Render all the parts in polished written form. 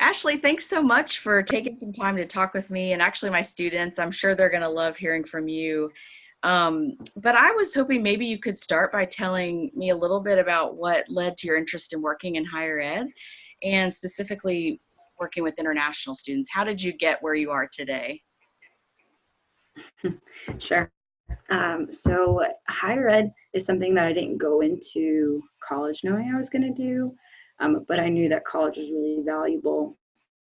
Ashley, thanks so much for taking some time to talk with me and actually my students. I'm sure they're going to love hearing from you. But I was hoping maybe you could start by telling me a little bit about what led to your interest in working in higher ed and specifically working with international students. How did you get where you are today? Sure. So higher ed is something that I didn't go into college knowing I was going to do, but I knew that college was really valuable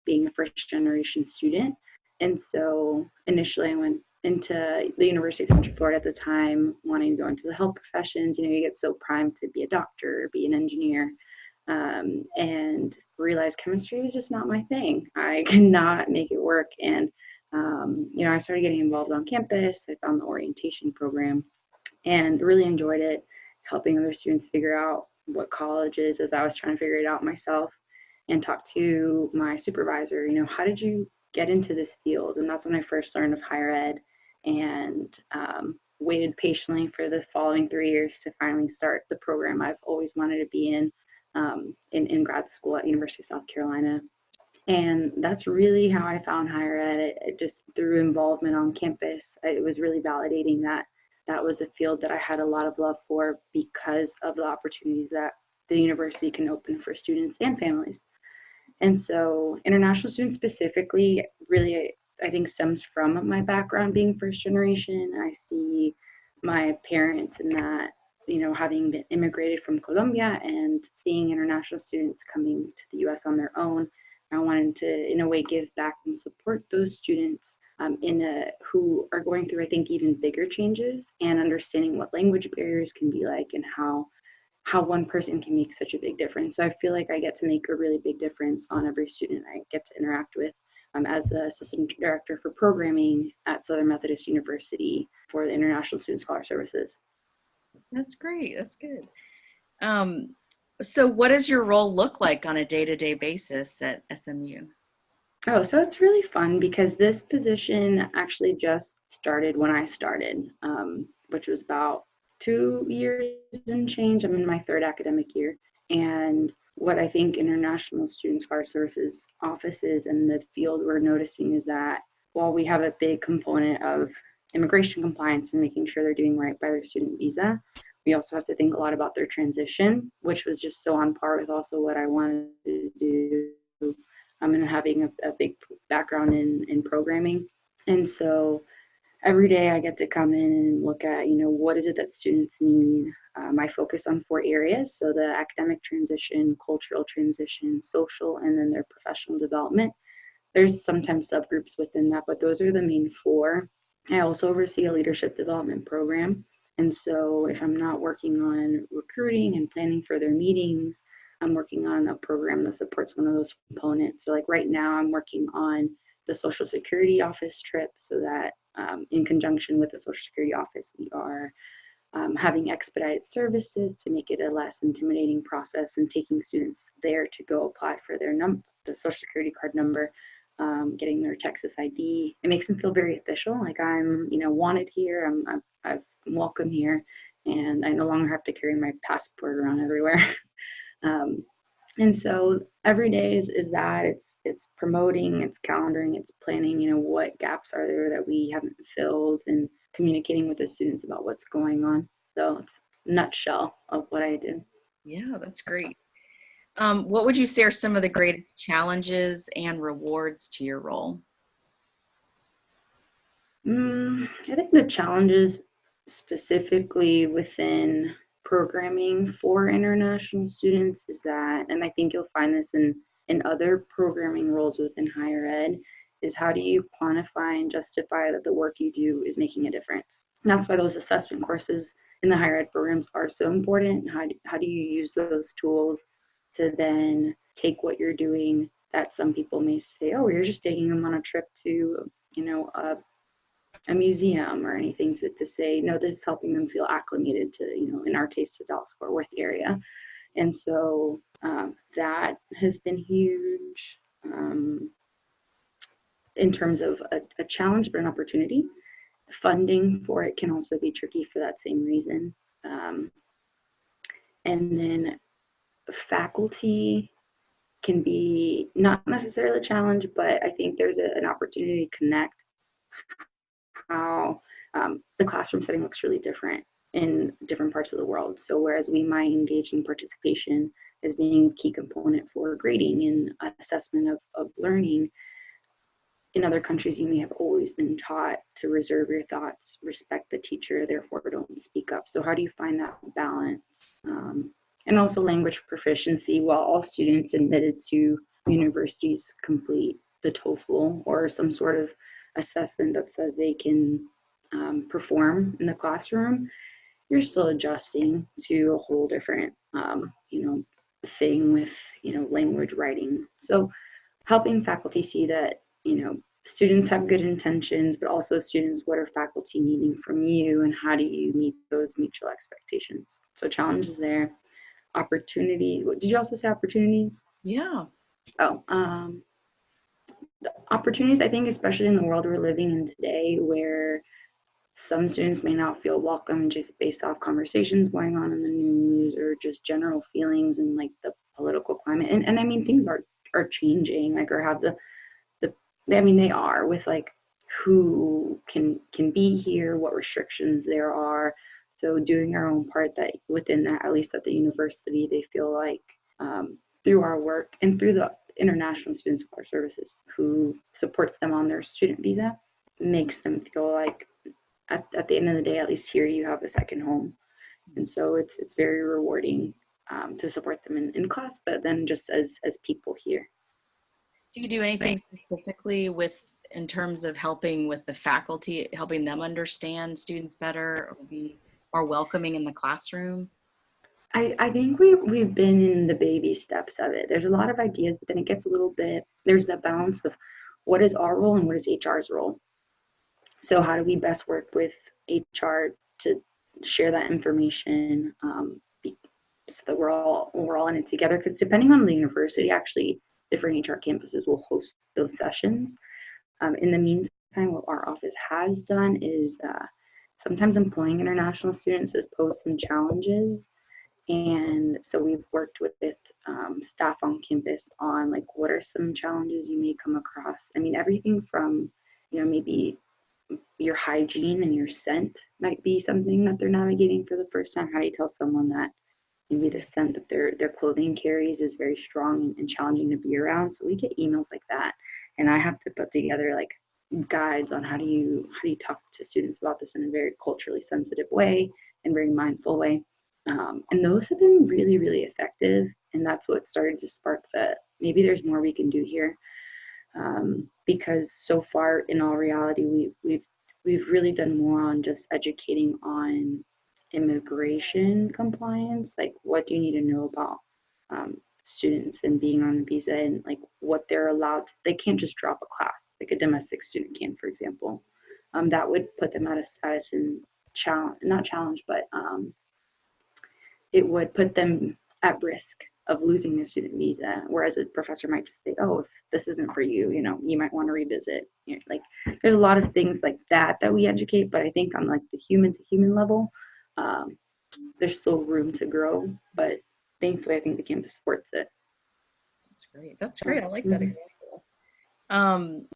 being a first generation student. And so initially I went into the University of Central Florida at the time, wanting to go into the health professions. You know, you get so primed to be a doctor, be an engineer, and realized chemistry was just not my thing. I could not make it work. And I started getting involved on campus. I found the orientation program and really enjoyed it, helping other students figure out what college is as I was trying to figure it out myself, and talk to my supervisor, how did you get into this field? And that's when I first learned of higher ed, and waited patiently for the following 3 years to finally start the program I've always wanted to be in grad school at University of South Carolina. And that's really how I found higher ed. It just through involvement on campus, it was really validating that that was a field that I had a lot of love for because of the opportunities that the university can open for students and families. And so international students specifically really, I think, stems from my background being first generation. I see my parents in that, having been immigrated from Colombia and seeing international students coming to the US on their own. I wanted to, in a way, give back and support those students who are going through, I think, even bigger changes, and understanding what language barriers can be like, and how one person can make such a big difference. So I feel like I get to make a really big difference on every student I get to interact with. As the assistant director for programming at Southern Methodist University for the International Student Scholar Services. That's great. That's good. Um, so what does your role look like on a day-to-day basis at SMU? Oh, so it's really fun because this position actually just started when I started, which was about 2 years and change. I'm in my third academic year. And what I think International Student Scholar Services offices and the field we're noticing is that while we have a big component of immigration compliance and making sure they're doing right by their student visa, we also have to think a lot about their transition, which was just so on par with also what I wanted to do, and having a big background in programming. And so every day I get to come in and look at, what is it that students need. I focus on 4 areas. So the academic transition, cultural transition, social, and then their professional development. There's sometimes subgroups within that, but those are the main four. I also oversee a leadership development program. And so if I'm not working on recruiting and planning for their meetings, I'm working on a program that supports one of those components. So like right now I'm working on the Social Security Office trip, so that in conjunction with the Social Security Office, we are having expedited services to make it a less intimidating process, and taking students there to go apply for the Social Security card number, getting their Texas ID. It makes them feel very official, like I'm, wanted here, I'm welcome here, and I no longer have to carry my passport around everywhere. um, and so every day is that it's promoting, it's calendaring, it's planning, what gaps are there that we haven't filled, and communicating with the students about what's going on. So it's a nutshell of what I do. Yeah, that's great. What would you say are some of the greatest challenges and rewards to your role? I think the challenges specifically within programming for international students is that, and I think you'll find this in other programming roles within higher ed, is how do you quantify and justify that the work you do is making a difference? And that's why those assessment courses in the higher ed programs are so important. How do you use those tools to then take what you're doing, that some people may say, oh, you're just taking them on a trip to, a museum or anything, to say, no, this is helping them feel acclimated to, in our case, the Dallas-Fort Worth area. And so that has been huge in terms of a challenge, but an opportunity. Funding for it can also be tricky for that same reason. And then faculty can be not necessarily a challenge, but I think there's an opportunity to connect how the classroom setting looks really different in different parts of the world. So whereas we might engage in participation as being a key component for grading and assessment of learning, in other countries you may have always been taught to reserve your thoughts, respect the teacher, therefore don't speak up. So how do you find that balance? And also language proficiency. While all students admitted to universities complete the TOEFL or some sort of assessment that says they can perform in the classroom, you're still adjusting to a whole different, thing with, language writing. So helping faculty see that, students have good intentions, but also students, what are faculty needing from you and how do you meet those mutual expectations? So challenges there. Opportunity. Did you also say opportunities? Yeah. Oh, the opportunities, I think, especially in the world we're living in today, where some students may not feel welcome just based off conversations going on in the news or just general feelings and like the political climate. And I mean, things are changing, like, or have the I mean, they are with like who can be here, what restrictions there are. So doing our own part that within that, at least at the university, they feel like through our work and through the International Student Support Services who supports them on their student visa, makes them feel like at the end of the day, at least here you have a second home. And so it's very rewarding to support them in class, but then just as people here. Do you do anything specifically with in terms of helping with the faculty, helping them understand students better or be more welcoming in the classroom? I think we've been in the baby steps of it. There's a lot of ideas, but then it gets a little bit, there's that balance of what is our role and what is HR's role. So how do we best work with HR to share that information, so that we're all in it together? Because depending on the university, actually, different HR campuses will host those sessions. In the meantime, what our office has done is sometimes employing international students has posed some challenges. And so we've worked with staff on campus on like what are some challenges you may come across. I mean, everything from, maybe your hygiene and your scent might be something that they're navigating for the first time. How do you tell someone that maybe the scent that their clothing carries is very strong and challenging to be around? So we get emails like that, and I have to put together like guides on how do you talk to students about this in a very culturally sensitive way and very mindful way. And those have been really, really effective. And that's what started to spark the maybe there's more we can do here. Because so far, in all reality, we've really done more on just educating on immigration compliance, like what do you need to know about students and being on a visa and like what they're allowed to, they can't just drop a class like a domestic student can, for example. That would put them out of status and not challenge, but it would put them at risk of losing their student visa. Whereas a professor might just say, "Oh, if this isn't for you, you might want to revisit." Like there's a lot of things like that we educate, but I think on like the human to human level, um, there's still room to grow. But thankfully, I think the campus supports it. That's great. That's great. I like that example. Um,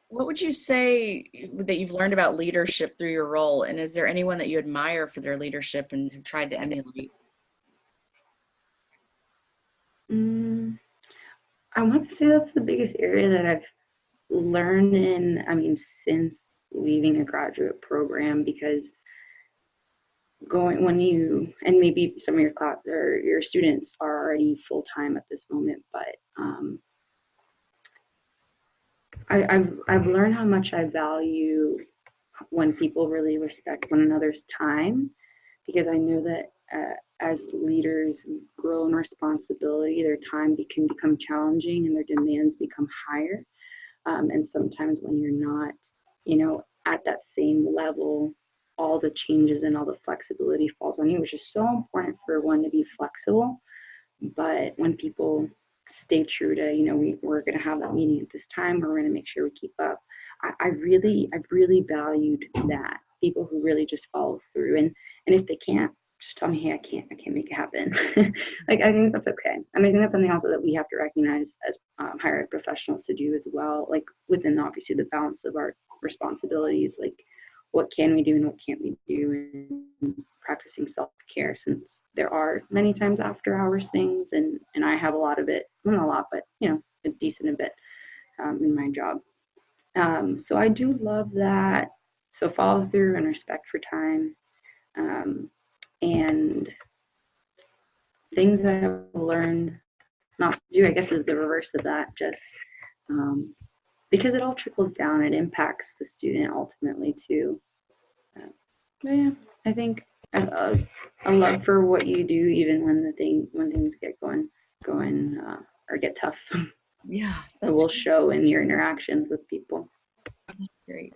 what would you say that you've learned about leadership through your role? And is there anyone that you admire for their leadership and have tried to emulate? I want to say that's the biggest area that I've learned in, I mean, since leaving a graduate program, because going when you and maybe some of your class or your students are already full time at this moment, but I've learned how much I value when people really respect one another's time, because I know that as leaders grow in responsibility, their time can become challenging and their demands become higher. And sometimes when you're not, at that same level, all the changes and all the flexibility falls on you, which is so important for one to be flexible. But when people stay true to, we're going to have that meeting at this time, we're going to make sure we keep up. I've really valued that, people who really just follow through. And if they can't, just tell me, hey, I can't make it happen. Like, I think that's okay. I mean, I think that's something also that we have to recognize as higher ed professionals to do as well, like within obviously the balance of our responsibilities, like what can we do and what can't we do, and practicing self-care, since there are many times after hours things, and I have a lot of it, well, not a lot, but you know, a decent bit in my job. So I do love that. So follow through and respect for time. Um, and things I've learned not to do, I guess, is the reverse of that. Just um, because it all trickles down, it impacts the student ultimately too. But yeah, I think a love for what you do, even when things get going or get tough. Yeah, It that's will show in your interactions with people. great.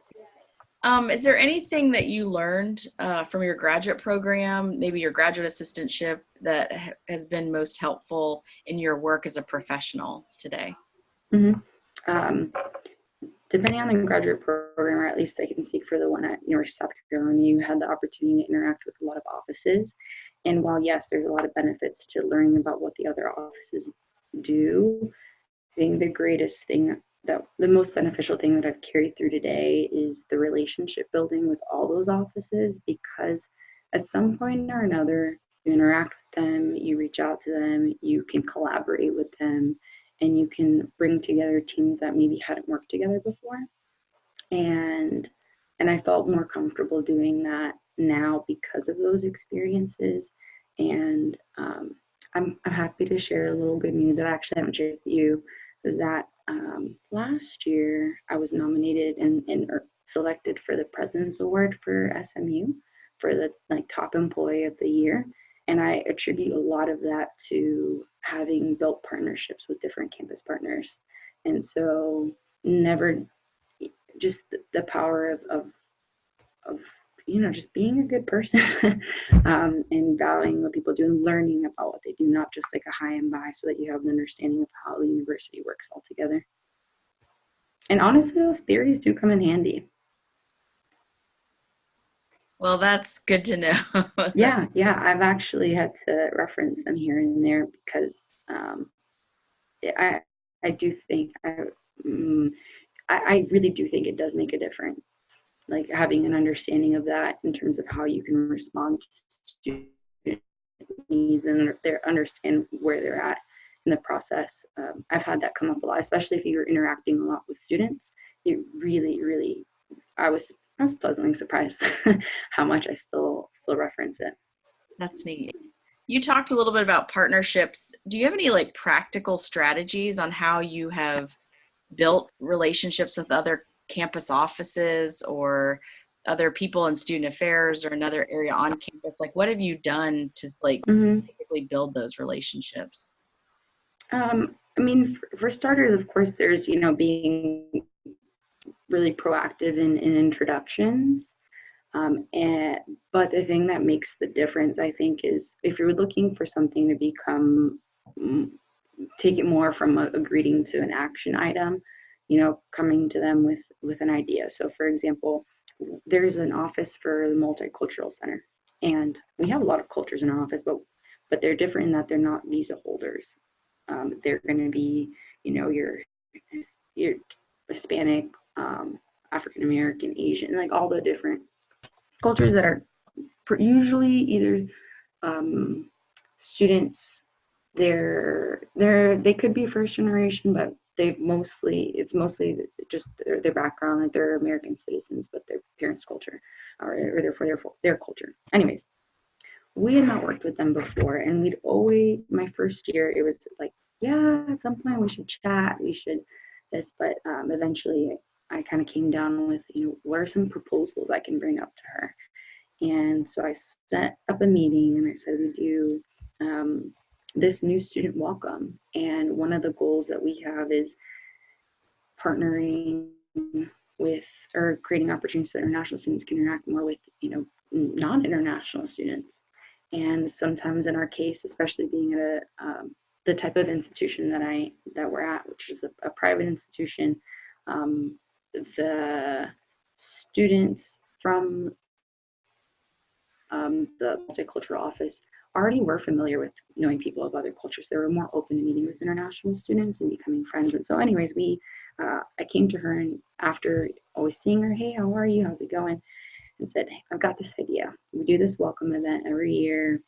Is there anything that you learned from your graduate program, maybe your graduate assistantship, that has been most helpful in your work as a professional today? Mm-hmm. Um, Depending on the graduate program, or at least I can speak for the one at University of South Carolina, you had the opportunity to interact with a lot of offices. And while, yes, there's a lot of benefits to learning about what the other offices do, I think the greatest thing, that the most beneficial thing that I've carried through today is the relationship building with all those offices, because at some point or another, you interact with them, you reach out to them, you can collaborate with them, and you can bring together teams that maybe hadn't worked together before. And I felt more comfortable doing that now because of those experiences. And I'm happy to share a little good news that I actually haven't shared with you, is that last year I was nominated and selected for the President's Award for SMU for the like top employee of the year. And I attribute a lot of that to having built partnerships with different campus partners. And so never, just the power of you know, just being a good person, and valuing what people do and learning about what they do, not just like a high and by, so that you have an understanding of how the university works altogether. And honestly, those theories do come in handy. Well, that's good to know. Yeah, yeah, I've actually had to reference them here and there because I I do think mm, I really do think it does make a difference, like having an understanding of that in terms of how you can respond to student needs and their understand where they're at in the process. I've had that come up a lot, especially if you're interacting a lot with students. It really, really, I was pleasantly surprised how much I still reference it. That's neat. You talked a little bit about partnerships. Do you have any like practical strategies on how you have built relationships with other campus offices or other people in student affairs or another area on campus? Like, what have you done to like Mm-hmm. specifically build those relationships? I mean, for starters, of course, there's, you know, being really proactive in introductions. And but the thing that makes the difference, I think, is if you're looking for something to become, mm, take it more from a greeting to an action item, you know, coming to them with an idea. So, for example, there's an office for the multicultural center, and we have a lot of cultures in our office, but they're different in that they're not visa holders. They're going to be, you know, your Hispanic, African American, Asian, like all the different cultures that are usually either um, students. They could be first generation, but it's mostly just their background, like they're American citizens, but their parents' culture, or therefore their culture. Anyways, we had not worked with them before, and we'd always, my first year, it was like, yeah, at some point we should chat, we should this, but eventually I kind of came down with, you know, what are some proposals I can bring up to her. And so I set up a meeting and I said, we do this new student welcome. And one of the goals that we have is partnering with, or creating opportunities so international students can interact more with, you know, non-international students. And sometimes in our case, especially being at the type of institution that we're at, which is a private institution, the students from the multicultural office already were familiar with knowing people of other cultures. They were more open to meeting with international students and becoming friends. And so anyways, I came to her, and after always seeing her, hey, how are you? How's it going? And said, hey, I've got this idea. We do this welcome event every year.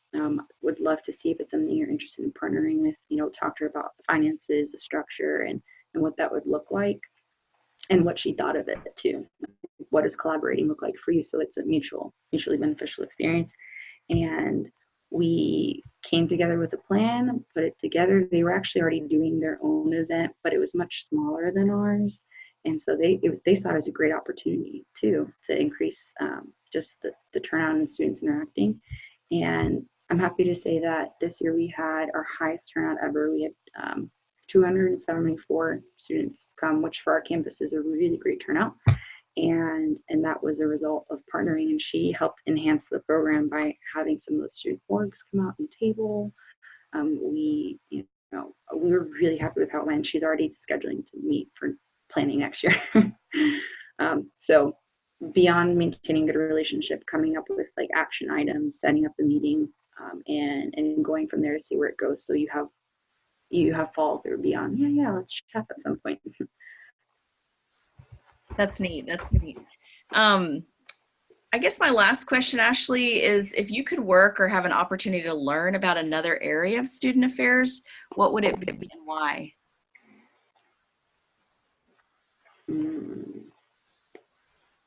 Would love to see if it's something you're interested in partnering with, talk to her about the finances, the structure, and what that would look like, and what she thought of it too. What does collaborating look like for you? So it's a mutually beneficial experience. And we came together with a plan, put it together. They were actually already doing their own event, but it was much smaller than ours. And so they saw it as a great opportunity too, to increase just the turnout and students interacting. And I'm happy to say that this year we had our highest turnout ever. We had 274 students come, which for our campus is a really great turnout. And that was a result of partnering, and she helped enhance the program by having some of the student orgs come out and table. We were really happy with how it went. She's already scheduling to meet for planning next year. So beyond maintaining a good relationship, coming up with like action items, setting up the meeting, and going from there to see where it goes. So you have follow through beyond, let's chat at some point. That's neat. That's neat. I guess my last question, Ashley, is if you could work or have an opportunity to learn about another area of student affairs, what would it be and why?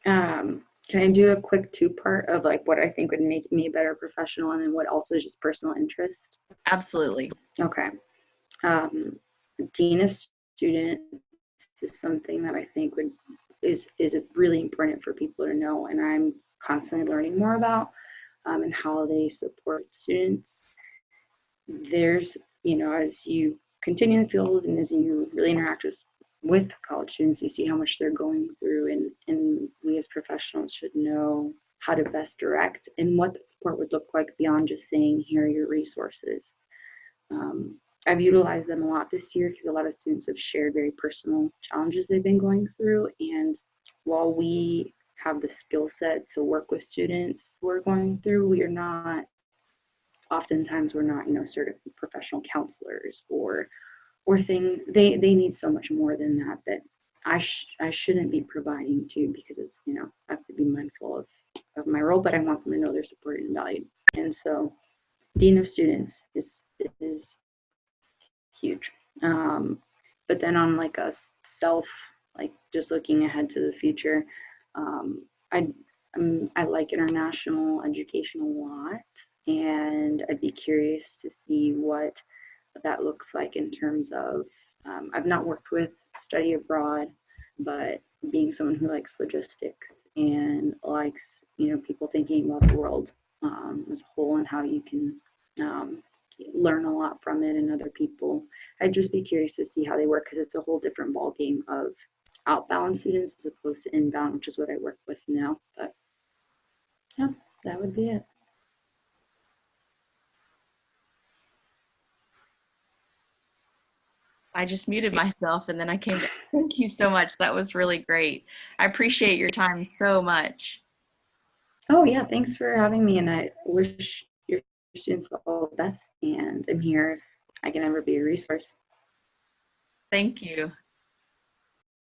Can I do a quick two-part of like what I think would make me a better professional, and then what also is just personal interest? Absolutely. Okay. Dean of Students is something that I think is really important for people to know, and I'm constantly learning more about, and how they support students. There's, as you continue in the field and as you really interact with college students, you see how much they're going through, and we as professionals should know how to best direct and what the support would look like beyond just saying, here are your resources. I've utilized them a lot this year because a lot of students have shared very personal challenges they've been going through. And while we have the skill set to work with students who are going through, oftentimes we're not, certified professional counselors or they need so much more than that I shouldn't be providing to, because it's, I have to be mindful of my role, but I want them to know they're supported and valued. And so Dean of Students is huge. But then on like a like just looking ahead to the future, I like international education a lot, and I'd be curious to see what that looks like in terms of, I've not worked with study abroad, but being someone who likes logistics and likes, people thinking about the world as a whole and how you can learn a lot from it and other people. I'd just be curious to see how they work, because it's a whole different ballgame of outbound students as opposed to inbound, which is what I work with now. But yeah, that would be it. I just muted myself and then I came back. Thank you so much. That was really great. I appreciate your time so much. Oh yeah, thanks for having me, and I wish your students all the best, and I'm here if I can ever be a resource. Thank you.